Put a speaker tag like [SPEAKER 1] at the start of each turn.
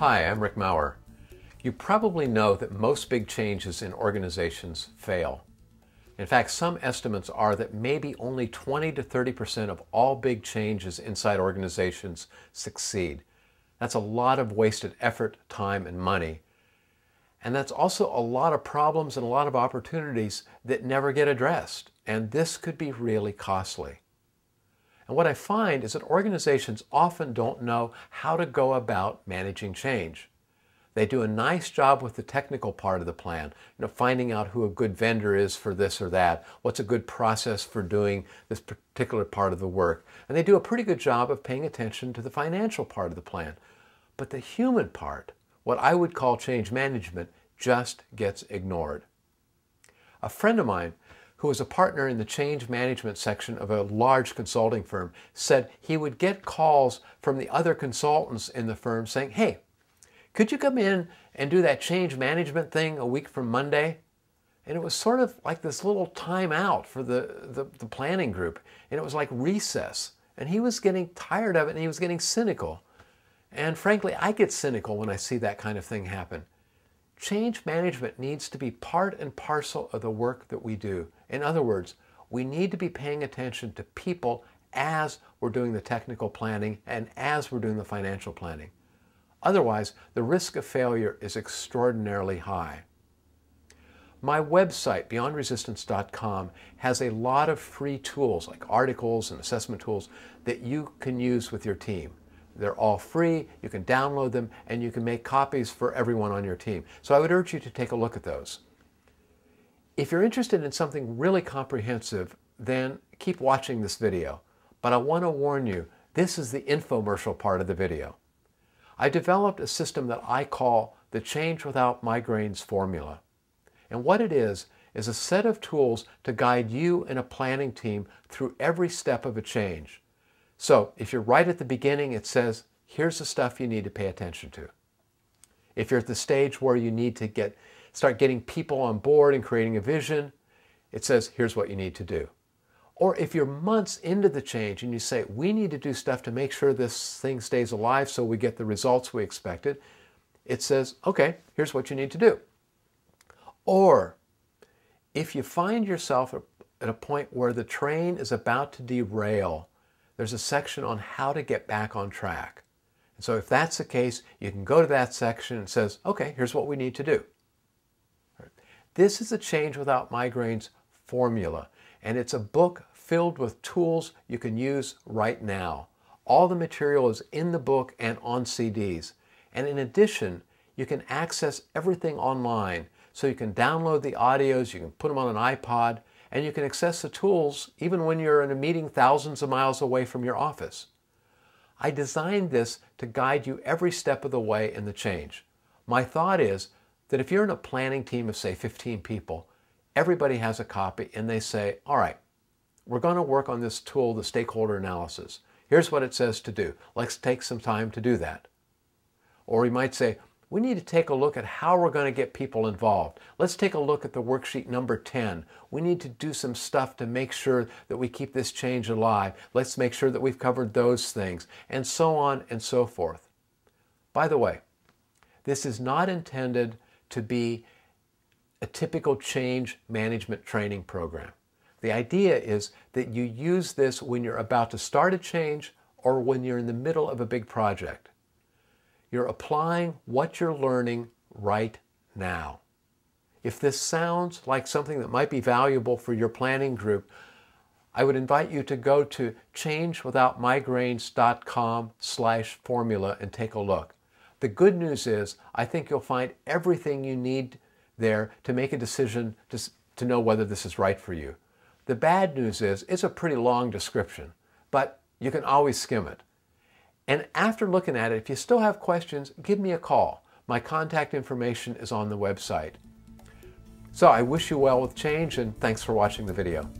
[SPEAKER 1] Hi, I'm Rick Maurer. You probably know that most big changes in organizations fail. In fact, some estimates are that maybe only 20 to 30% of all big changes inside organizations succeed. That's a lot of wasted effort, time, and money. And that's also a lot of problems and a lot of opportunities that never get addressed. And this could be really costly. And what I find is that organizations often don't know how to go about managing change. They do a nice job with the technical part of the plan, finding out who a good vendor is for this or that, what's a good process for doing this particular part of the work. And they do a pretty good job of paying attention to the financial part of the plan. But the human part, what I would call change management, just gets ignored. A friend of mine, who was a partner in the change management section of a large consulting firm, said he would get calls from the other consultants in the firm saying, "Hey, could you come in and do that change management thing a week from Monday?" And it was sort of like this little time out for the planning group. And it was like recess. And he was getting tired of it and he was getting cynical. And frankly, I get cynical when I see that kind of thing happen. Change management needs to be part and parcel of the work that we do. In other words, we need to be paying attention to people as we're doing the technical planning and as we're doing the financial planning. Otherwise, the risk of failure is extraordinarily high. My website, beyondresistance.com, has a lot of free tools like articles and assessment tools that you can use with your team. They're all free, you can download them, and you can make copies for everyone on your team. So I would urge you to take a look at those. If you're interested in something really comprehensive, then keep watching this video. But I want to warn you, this is the infomercial part of the video. I developed a system that I call the Change Without Migraines formula. And what it is a set of tools to guide you and a planning team through every step of a change. So if you're right at the beginning, it says, here's the stuff you need to pay attention to. If you're at the stage where you need to start getting people on board and creating a vision, it says, here's what you need to do. Or if you're months into the change and you say, we need to do stuff to make sure this thing stays alive so we get the results we expected, it says, okay, here's what you need to do. Or if you find yourself at a point where the train is about to derail, there's a section on how to get back on track. And so if that's the case, you can go to that section and it says, okay, here's what we need to do. This is a Change Without Migraines formula, and it's a book filled with tools you can use right now. All the material is in the book and on CDs. And in addition, you can access everything online. So you can download the audios, you can put them on an iPod, and you can access the tools even when you're in a meeting thousands of miles away from your office. I designed this to guide you every step of the way in the change. My thought is that if you're in a planning team of, say, 15 people, everybody has a copy and they say, all right, we're going to work on this tool, the stakeholder analysis. Here's what it says to do. Let's take some time to do that. Or we might say, we need to take a look at how we're going to get people involved. Let's take a look at the worksheet number 10. We need to do some stuff to make sure that we keep this change alive. Let's make sure that we've covered those things, and so on and so forth. By the way, this is not intended to be a typical change management training program. The idea is that you use this when you're about to start a change or when you're in the middle of a big project. You're applying what you're learning right now. If this sounds like something that might be valuable for your planning group, I would invite you to go to changewithoutmigraines.com/formula and take a look. The good news is I think you'll find everything you need there to make a decision to know whether this is right for you. The bad news is it's a pretty long description, but you can always skim it. And after looking at it, if you still have questions, give me a call. My contact information is on the website. So I wish you well with change, and thanks for watching the video.